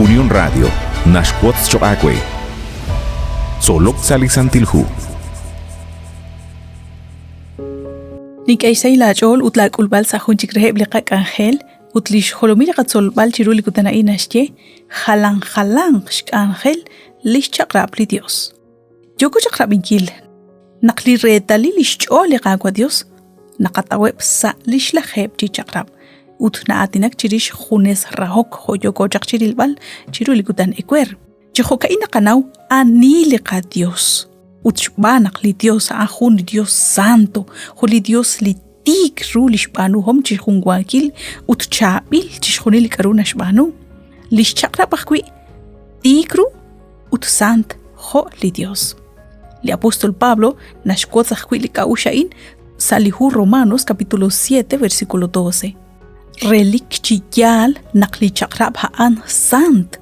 Unión Radio, Nashquots Choacue. Solok Salisantilhu. Nikaisay la chol utlak ulbal sa hunchik reheb liqak angel utlish holomira qatsol bal chiruli kutana inashye halang shk angel lish chaqrab li Dios. Yoko chaqrab inkil naqli retali lish chol liqakwa Dios naqataweb sa lish laheb chi chaqrab utna atinak chirish khunes rahok hoyoko chaqchiril bal chiruli kutan ekwer. Chihoka inaqanaw ani liqa Dios. Utshbanak li Dios ahun li Dios santo, huli Dios li tik ru li shbanu hom chihungwakil utchabil chishunil karuna shbanu. Li shakra pakwi tikru utsant ho li Dios. Li apóstol Pablo nashkotzakwi li kaushain salihu Romanos capítulo 7 versículo 12. Relik chiyal nakli chakrab haan sant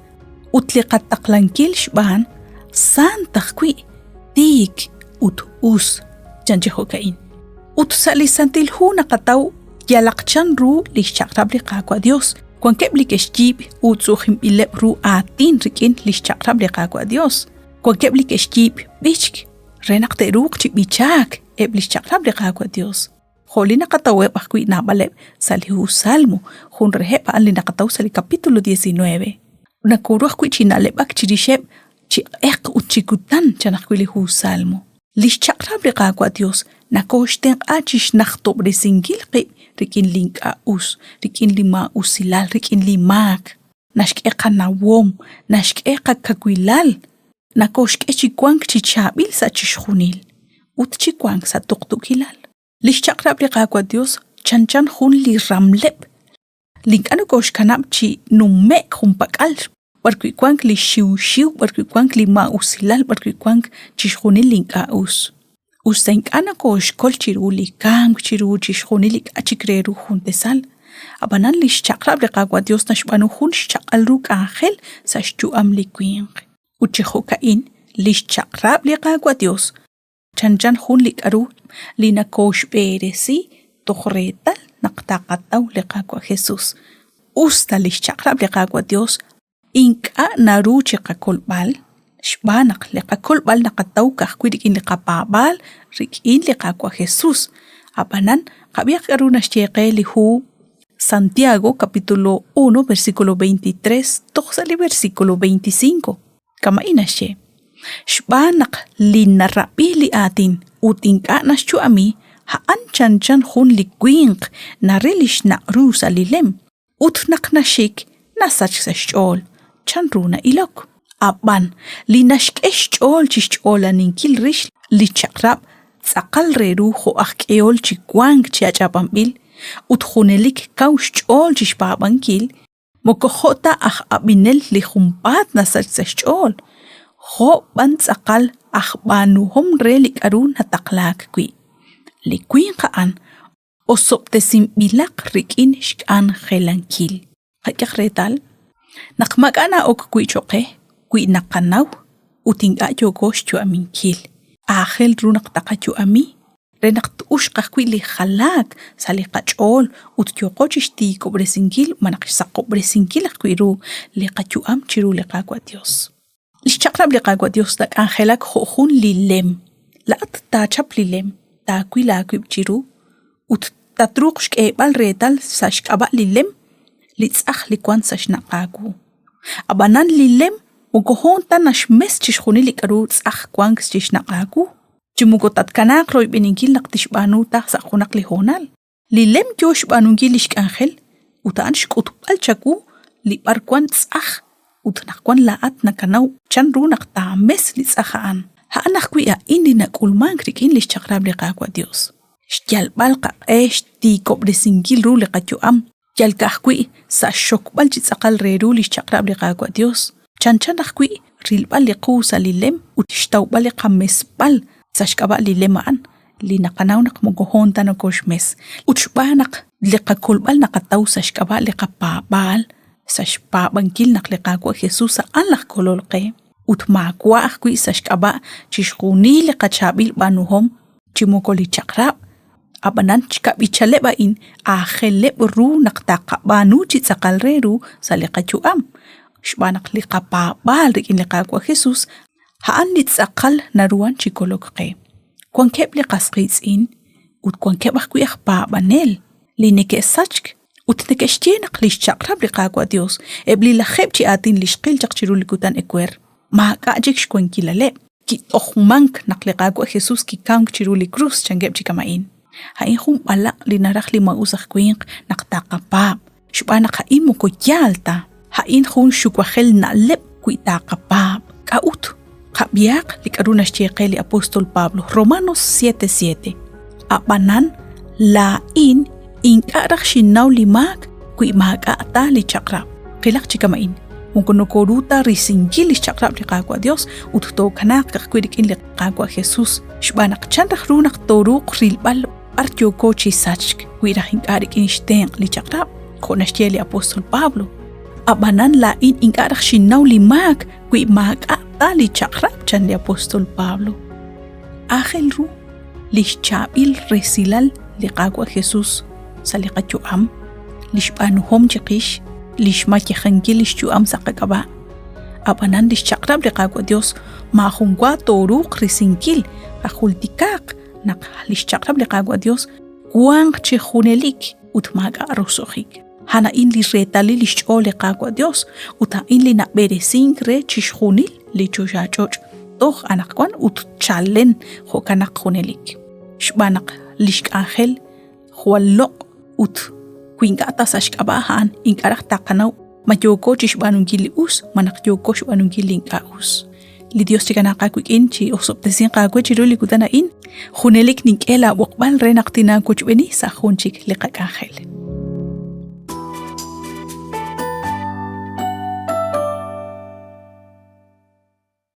utliqat taqlankil shban sant takwi tik ut us janjehokain ut salisantil hu naqataw yalaqchan ru li chaqrab li qaqwa Dios kwan kebli keshjib ut suhim ileb ru atin rikin li chaqrab li qaqwa Dios kwan kebli keshjib bichk renaqte ruq chi bichak ebli chaqrab li qaqwa Dios holina qataw baqwi nabaleb salihu salmo hun reheb ali naqataw sali capítulo 19 nakuruh kwi chinalebak chirisheb chi ek uchikutan chanakwili hu salmo lish chaqrab liqaqwa Dios nakoshten achish nakhtobre singil qi rikin linka us rikin lima usilal rikin limak nashke qanawom nashke qakakwilal nakoshke chikwank chichabil sa chishkhunil ut chikwank sa tuqtukilal lish chaqrab liqaqwa Dios chanchan khun li ramleb linkano koshkanab chi numek humpakal barkwi kwank li shiu barkwi kwank li ma usilal barkwi kwank chishkhuni linka us usenk ana kosh kol chiru li kam chiru chishkhuni li achikreru huntesal abanan li chaqrab li qaqwa Dios nashbanu hun chaqal ru angel sa shtu am li kwinq uchihokain li chaqrab li qaqwa Dios chanchan hun li karu li nakosh beresi tokhretal naqtaqataw li qaqwa Jesus usta li chaqrab li qaqwa Dios inka naru chiqakolbal shbanak liqakolbal naqataw kahkwirikin liqapabal rikin liqaqwa Jesus abanan qabiaq karuna shcheqe li hu Santiago capítulo 1 versículo 23 toxali versículo 25 kama inashe shbanak linarabi li atin utinka naschu ami haan chanchan hun li kwinq narilish na rusa lilem utnak nashik nasach sashol chanruna ilok aban li nashkesh chol chishchola ninkil rish li chaqrab tsaqal reru ho akkeol chikwang chiachapambil utkhunelik kaush chol chishpabankil mokohota abinel li khumpat nasach sashol ho ban tsaqal banu hom relik arun hataqlak kwi li kwin qaan osoptesim bilak rikin shkan khelankil qaqretal naqmakana ok kwi choqe kwi naqanaw utinga yogosh chu aminkil ahel runaq taqachu ami renaq ushqa kwi li khalak sali qachol ut yoqochishti kobresingil manaq saqobresinkil kwiru li qachu am chiru li qaqwa Dios li chaqrab li qaqwa Dios dak angelak khun li lem la ta chap li lem ta kwi la kwi chiru ut tatruq shke bal retal sashqaba li lem litsakh likwan sashnaqaku abanan lilem ugohon tanash mes chishkhuni likaru tsakh kwang chishnaqaku chumugotat kana kroy beninkil naqtishbanu ta saqunaq li honal lilem josh banungil ishkangel utan shqut alchaku li barkwan tsakh utnaqwan laat nakanaw chanru naqta mes litsakhaan ha anaqwiya indina kulman krikin lishchaqrab liqaqwa Dios shtyal balqa eshti kobresingil ru liqachu am yalkahkwi sa shokbal chitsaqal reru li chaqrab li qaqwa Dios chanchanaqwi rilbal li qusa lilem utishtaubal li qammesbal sa shkaba lilemaan li naqanaw naqmogohon tanokoshmes utshbanaq li qakolbal naqataw sa shkaba li qapabal sa shpabankil naq li qaqwa Jesus an laq kololqe utmakwa aqwi sa shkaba chishquni li qachabil banuhom chimokoli chaqrab abanan chika bichaleba in aheleb ru naqtaqa banu chitsaqal reru saliqachu am xbanak li qapabal rikin li qaqwa Jesus haan litzaqal naruan chikolok qe. Kwan keb li qasqitzin ut kwan keb akwi aqpabanel li neke sachk ut neke xtienak li xchaqrab li qaqwa Dios ebli la kheb chi atin li shqil chaqchiru li kutan ekwer ma qajik shkwen kilale ki ohmank nak li qaqwa Jesus ki kam chiru li cruz changeb chikamain. Hain hum balak li narak li mausaq kwink nak taqapab xbanak hain mo ko yalta hain hun shukwahel na lep kui taqapab kaut qabiaq li karuna xcheqe li apostol Pablo Romanos 7:7 abanan la inqaraq xinaw limak kui maqata li chaqrab qilaq chikamain mungkono koruta risingil li chaqrab li qaqwa Dios utto kanak qquidik in li qaqwa Jesus xbanak chanraq runak toruq rilbal artyo kochi sachk kui rahinqarik in shten li chaqrab konashtie li apostol Pablo abanan la inqaraq xinaw limak kui maqata li chaqrab chan li apostol Pablo ángel ru li chabil resilal li qaqwa Jesus saliqachu am lishbanu hom chiqish lishmaki khanki lishchu am saqaqaba abanan lishchaqrab li qaqwa Dios ma khungwa toruq risinkil qultikaq naq lishchaqrab li qaqwa Dios kuang chi khunelik utmaga rosokhik hana in li retali lishcho li qaqwa Dios uta in li naberesink re chishkhunil li chushachoj toh anaqwan ut chalen khokanak khunelik shbanak lishk ángel khwallo ut kuingata sashkabahan inqaraq taqanaw mayoko chishbanun gili us manak yoko shbanun gili inqaus li Dios chikanaqa kuikin chi osoptesin qaqwe chiruli kutana in khunelik ninkela boqbal renaqtina kuchbeni sa khunchik liqaq ángel